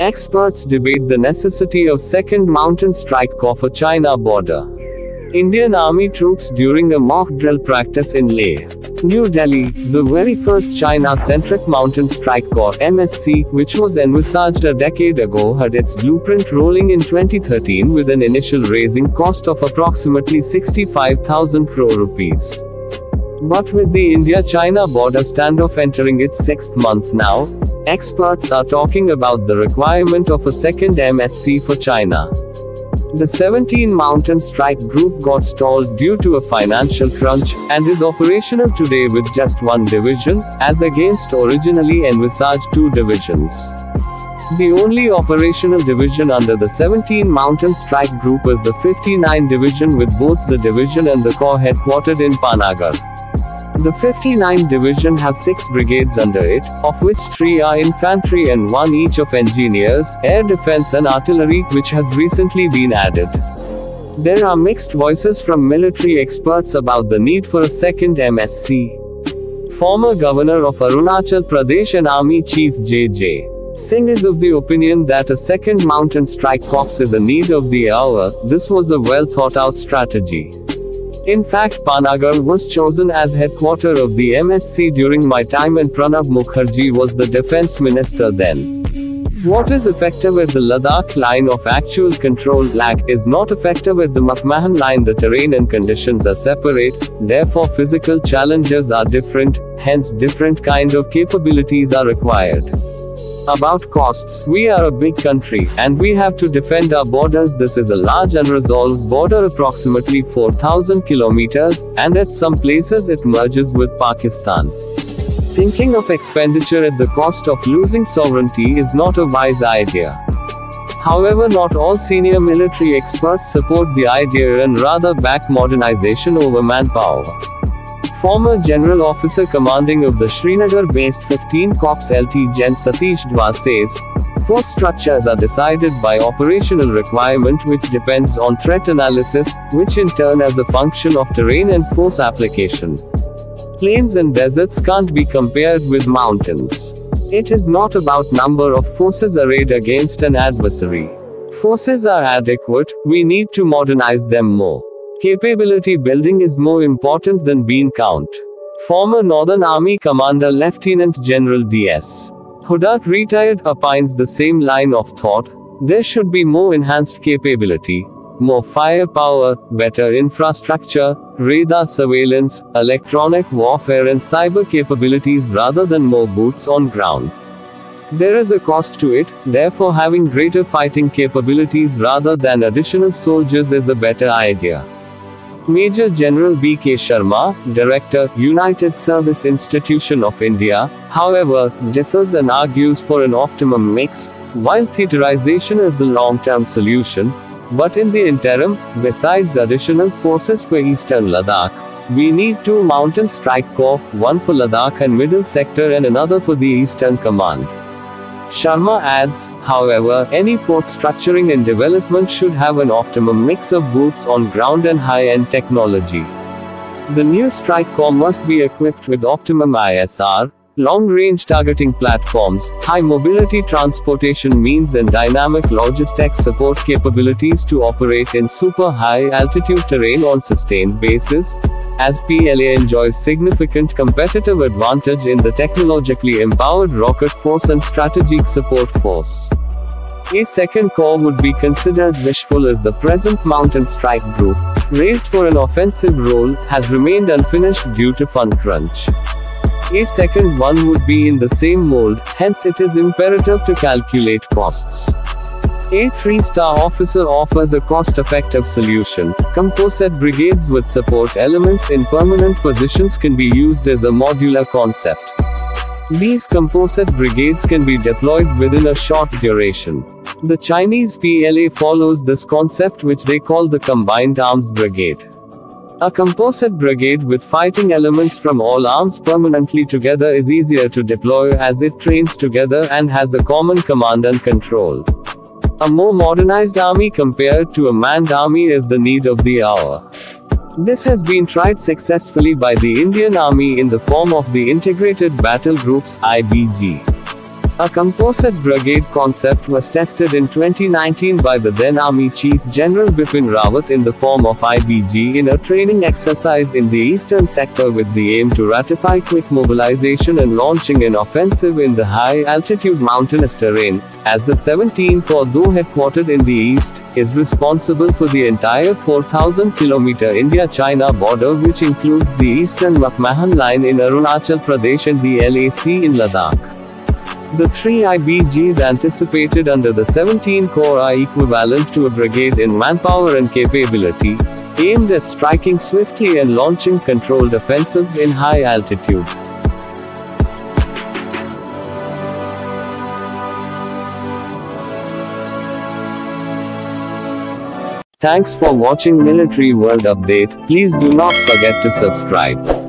Experts debate the necessity of second mountain strike corps for China border. Indian Army troops during a mock drill practice in Leh. New Delhi, the very first China-centric Mountain Strike Corps (MSC), which was envisaged a decade ago, had its blueprint rolling in 2013 with an initial raising cost of approximately 65,000 crore rupees. But with the India-China border standoff entering its sixth month now, experts are talking about the requirement of a second MSC for China. The 17 Mountain Strike Group got stalled due to a financial crunch, and is operational today with just one division, as against originally envisaged 2 divisions. The only operational division under the 17 Mountain Strike Group is the 59 Division, with both the division and the corps headquartered in Panagarh. The 59 Division has 6 brigades under it, of which 3 are infantry and 1 each of engineers, air defense and artillery, which has recently been added. There are mixed voices from military experts about the need for a second MSC. Former Governor of Arunachal Pradesh and Army Chief J.J. Singh is of the opinion that a second Mountain Strike Corps is a need of the hour. This was a well thought out strategy. In fact, Panagarh was chosen as headquarters of the MSC during my time, and Pranab Mukherjee was the defense minister then. What is effective at the Ladakh line of actual control (LAC) is not effective at the McMahon line. The terrain and conditions are separate, therefore physical challenges are different, hence different kind of capabilities are required. About costs, we are a big country, and we have to defend our borders. This is a large unresolved border, approximately 4,000 kilometers, and at some places it merges with Pakistan. Thinking of expenditure at the cost of losing sovereignty is not a wise idea. However, not all senior military experts support the idea and rather back modernization over manpower. Former General Officer Commanding of the Srinagar-based 15 Corps Lt. Gen. Satish Dwa says, force structures are decided by operational requirement, which depends on threat analysis, which in turn is a function of terrain and force application. Plains and deserts can't be compared with mountains. It is not about number of forces arrayed against an adversary. Forces are adequate, we need to modernize them more. Capability building is more important than bean count. Former Northern Army Commander Lieutenant General D.S. Huda, retired, opines the same line of thought. There should be more enhanced capability, more firepower, better infrastructure, radar surveillance, electronic warfare and cyber capabilities rather than more boots on ground. There is a cost to it, therefore having greater fighting capabilities rather than additional soldiers is a better idea. Major General B.K. Sharma, Director, United Service Institution of India, however, differs and argues for an optimum mix, while theaterization is the long-term solution. But in the interim, besides additional forces for Eastern Ladakh, we need 2 Mountain Strike Corps, one for Ladakh and Middle Sector and another for the Eastern Command. Sharma adds, however, any force structuring and development should have an optimum mix of boots on ground and high-end technology. The new strike corps must be equipped with optimum ISR, long-range targeting platforms, high-mobility transportation means and dynamic logistics support capabilities to operate in super high-altitude terrain on sustained basis, as PLA enjoys significant competitive advantage in the technologically empowered rocket force and strategic support force. A second corps would be considered wishful, as the present Mountain Strike Group, raised for an offensive role, has remained unfinished due to fund crunch. A second one would be in the same mold, hence it is imperative to calculate costs. A 3-star officer offers a cost-effective solution. Composite brigades with support elements in permanent positions can be used as a modular concept. These composite brigades can be deployed within a short duration. The Chinese PLA follows this concept, which they call the Combined Arms Brigade. A composite brigade with fighting elements from all arms permanently together is easier to deploy, as it trains together and has a common command and control. A more modernized army compared to a manned army is the need of the hour. This has been tried successfully by the Indian Army in the form of the Integrated Battle Groups (IBG). A composite brigade concept was tested in 2019 by the then Army Chief General Bipin Rawat in the form of IBG in a training exercise in the eastern sector with the aim to ratify quick mobilization and launching an offensive in the high-altitude mountainous terrain, as the 17th Corps, though headquartered in the east, is responsible for the entire 4,000-kilometer India-China border, which includes the eastern McMahon Line in Arunachal Pradesh and the LAC in Ladakh. The 3 IBGs anticipated under the 17th Corps are equivalent to a brigade in manpower and capability, aimed at striking swiftly and launching controlled offensives in high altitude. Thanks for watching Military World Update. Please do not forget to subscribe.